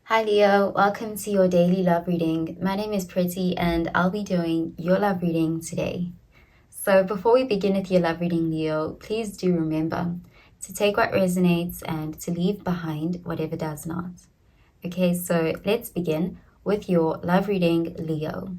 Hi Leo, welcome to your daily love reading. My name is Pretty and I'll be doing your love reading today. So before we begin with your love reading, Leo, please do remember to take what resonates and to leave behind whatever does not. Okay, so let's begin with your love reading, Leo.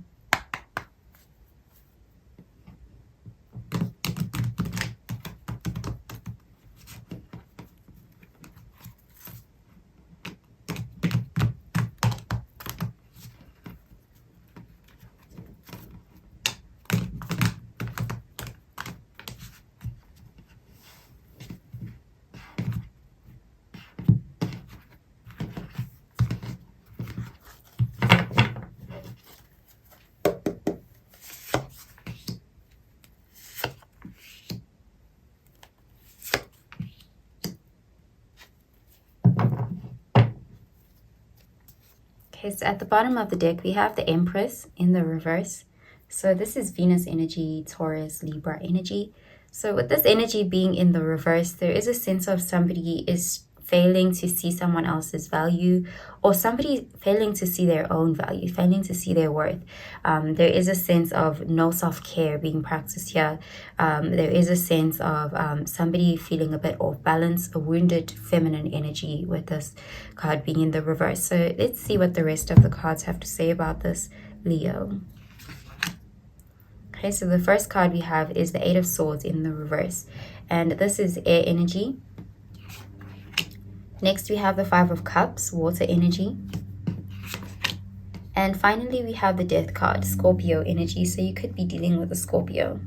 Okay, so at the bottom of the deck, we have the Empress in the reverse. So this is Venus energy, Taurus, Libra energy. So with this energy being in the reverse, there is a sense of somebody is failing to see someone else's value, or somebody failing to see their own value, failing to see their worth. There is a sense of no self-care being practiced here. There is a sense of somebody feeling a bit off balance, a wounded feminine energy with this card being in the reverse. So let's see what the rest of the cards have to say about this, Leo. Okay, so the first card we have is the Eight of Swords in the reverse, and this is air energy. Next, we have the Five of Cups, water energy. And finally, we have the Death card, Scorpio energy. So you could be dealing with a Scorpio.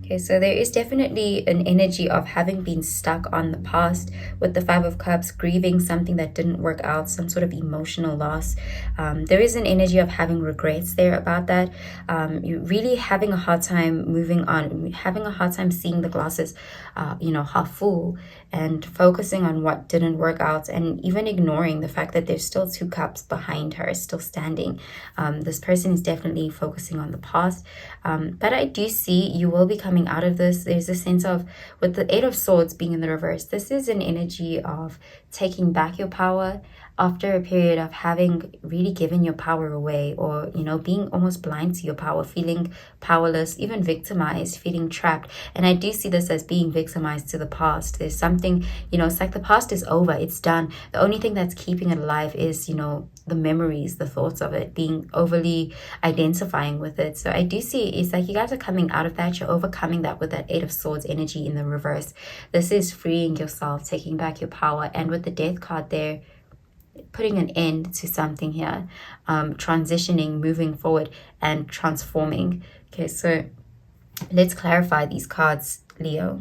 Okay, so there is definitely an energy of having been stuck on the past with the Five of Cups, grieving something that didn't work out, some sort of emotional loss. There is an energy of having regrets there about that. You're really having a hard time moving on, having a hard time seeing the glasses, half full, and focusing on what didn't work out, and even ignoring the fact that there's still two cups behind her, still standing. This person is definitely focusing on the past. But I do see you will be coming out of this. There's a sense of, with the Eight of Swords being in the reverse, this is an energy of taking back your power after a period of having really given your power away, or being almost blind to your power, feeling powerless, even victimized, feeling trapped. And I do see this as being victimized to the past. There's something, it's like the past is over, it's done. The only thing that's keeping it alive is the memories, the thoughts of it, being overly identifying with it. So I do see it's like you guys are coming out of that. You're overcoming that with that Eight of Swords energy in the reverse. This is freeing yourself, taking back your power, and with the Death card there, putting an end to something here, transitioning, moving forward, and transforming. Okay, so let's clarify these cards, Leo.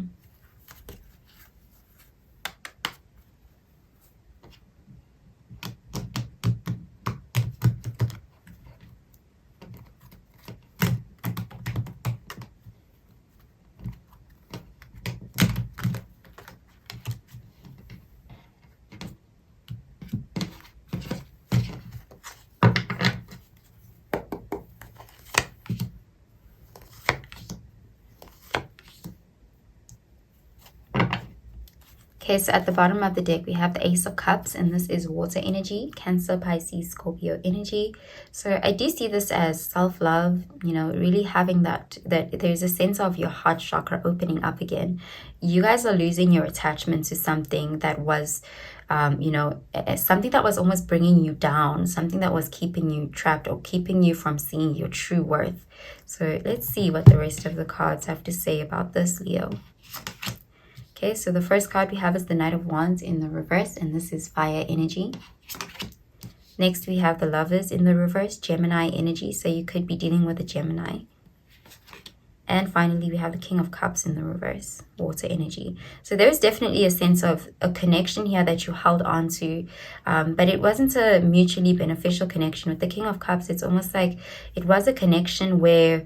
Okay, so at the bottom of the deck, we have the Ace of Cups, and this is water energy, Cancer, Pisces, Scorpio energy. So I do see this as self-love, really having that there's a sense of your heart chakra opening up again. You guys are losing your attachment to something that was, something that was almost bringing you down, something that was keeping you trapped or keeping you from seeing your true worth. So let's see what the rest of the cards have to say about this, Leo. Okay, so the first card we have is the Knight of Wands in the reverse, and this is fire energy. Next, we have the Lovers in the reverse, Gemini energy, so you could be dealing with a Gemini. And finally, we have the King of Cups in the reverse, water energy. So there's definitely a sense of a connection here that you held on to, but it wasn't a mutually beneficial connection. With the King of Cups, it's almost like it was a connection where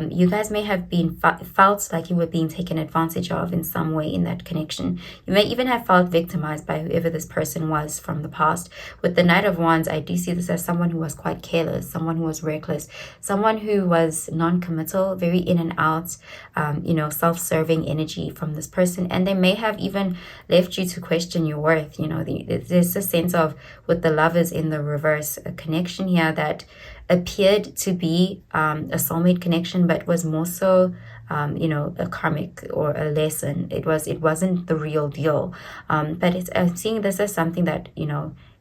you guys may have been felt like you were being taken advantage of in some way in that connection. You may even have felt victimized by whoever this person was from the past. With the Knight of Wands, I do see this as someone who was quite careless, someone who was reckless, someone who was non-committal, very in and and out, self-serving energy from this person. And they may have even left you to question your worth. There's a sense of, with the Lovers in the reverse, a connection here that appeared to be a soulmate connection, but was more so a karmic or a lesson. It wasn't the real deal. But I'm seeing this as something that,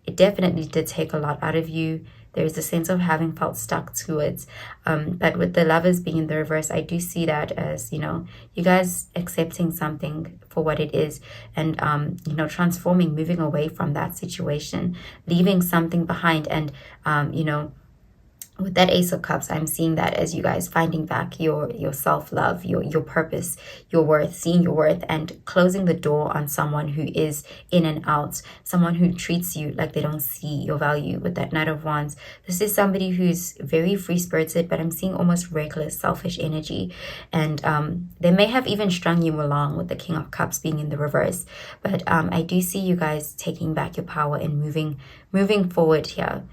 it definitely did take a lot out of you. There's a sense of having felt stuck to it. But with the Lovers being in the reverse, I do see that as, you guys accepting something for what it is, and, transforming, moving away from that situation, leaving something behind. And, with that Ace of Cups, I'm seeing that as you guys finding back your self-love, your purpose, your worth, seeing your worth, and closing the door on someone who is in and out, someone who treats you like they don't see your value. With that Knight of Wands, this is somebody who's very free-spirited, but I'm seeing almost reckless, selfish energy. And they may have even strung you along, with the King of Cups being in the reverse. But I do see you guys taking back your power and moving forward here.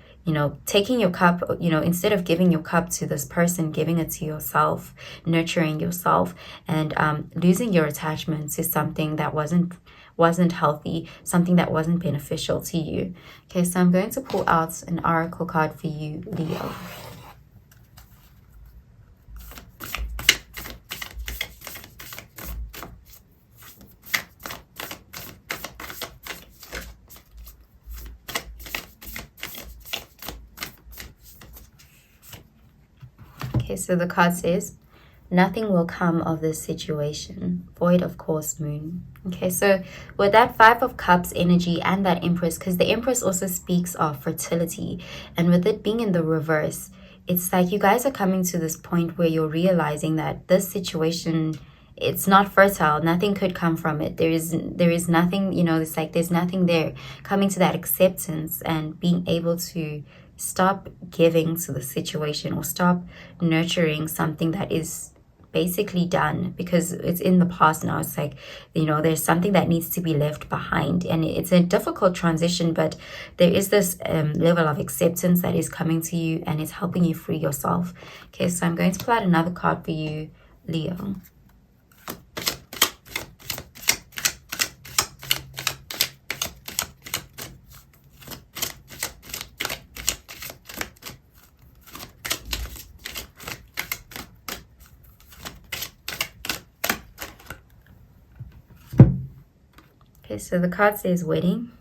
Taking your cup, instead of giving your cup to this person, giving it to yourself, nurturing yourself, and losing your attachment to something that wasn't healthy, something that wasn't beneficial to you. Okay, so I'm going to pull out an oracle card for you, Leo. Okay, so the card says, nothing will come of this situation. Void of course, Moon. Okay, so with that Five of Cups energy and that Empress, because the Empress also speaks of fertility, and with it being in the reverse, it's like you guys are coming to this point where you're realizing that this situation, it's not fertile. Nothing could come from it. There is nothing, it's like there's nothing there. Coming to that acceptance and being able to stop giving to the situation, or stop nurturing something that is basically done, because it's in the past now. It's like, there's something that needs to be left behind, and it's a difficult transition, but there is this level of acceptance that is coming to you, and it's helping you free yourself. Okay, so I'm going to pull out another card for you, Leo. Okay, so the card says wedding.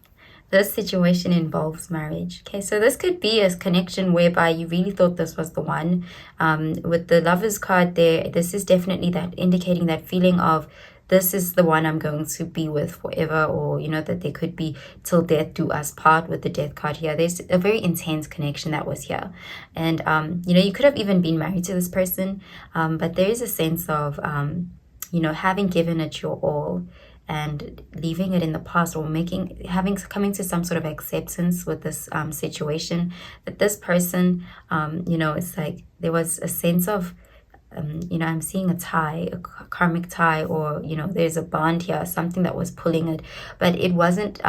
This situation involves marriage. Okay, so this could be a connection whereby you really thought this was the one. With the Lovers card there, this is definitely that indicating that feeling of, this is the one I'm going to be with forever, or, that there could be till death do us part. With the Death card here, there's a very intense connection that was here. And, you could have even been married to this person, but there is a sense of, having given it your all, and leaving it in the past, or coming to some sort of acceptance with this situation, that this person, it's like there was a sense of, I'm seeing a tie, a karmic tie, or, there's a bond here, something that was pulling it, but it wasn't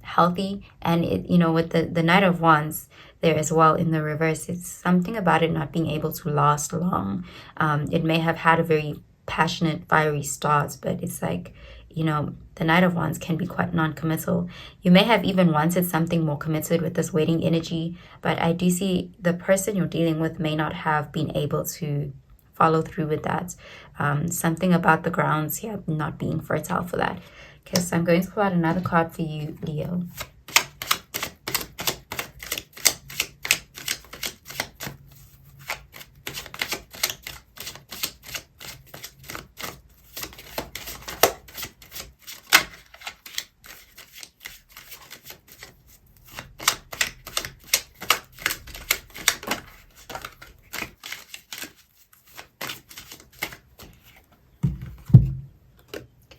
healthy. And it, with the Knight of Wands there as well in the reverse, it's something about it not being able to last long. It may have had a very passionate, fiery start, but it's like, the Knight of Wands can be quite non-committal. You may have even wanted something more committed with this wedding energy, but I do see the person you're dealing with may not have been able to follow through with that. Something about the grounds here not being fertile for that. Okay, so I'm going to pull out another card for you, Leo.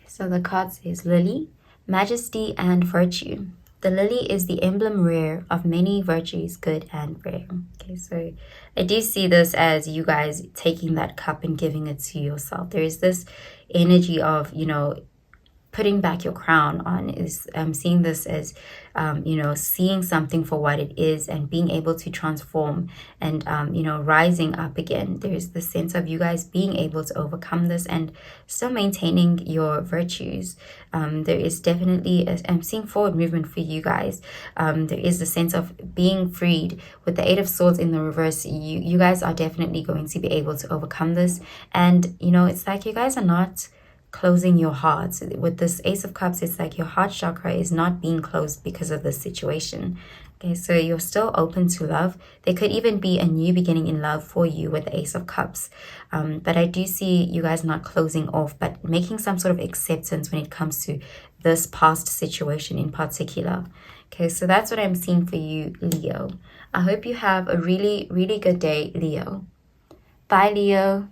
So the card says Lily, Majesty and Virtue. The lily is the emblem rare of many virtues, good and rare. Okay, so I do see this as you guys taking that cup and giving it to yourself. There is this energy of, putting back your crown on, is seeing this as, seeing something for what it is and being able to transform and, rising up again. There's the sense of you guys being able to overcome this and still maintaining your virtues. There is definitely, I'm seeing forward movement for you guys. There is the sense of being freed. With the Eight of Swords in the reverse, you guys are definitely going to be able to overcome this. And, it's like you guys are not closing your hearts. With this Ace of Cups, it's like your heart chakra is not being closed because of this situation. Okay, so you're still open to love. There could even be a new beginning in love for you with the Ace of Cups. But I do see you guys not closing off, but making some sort of acceptance when it comes to this past situation in particular. Okay, so that's what I'm seeing for you, Leo. I hope you have a really, really good day, Leo. Bye, Leo.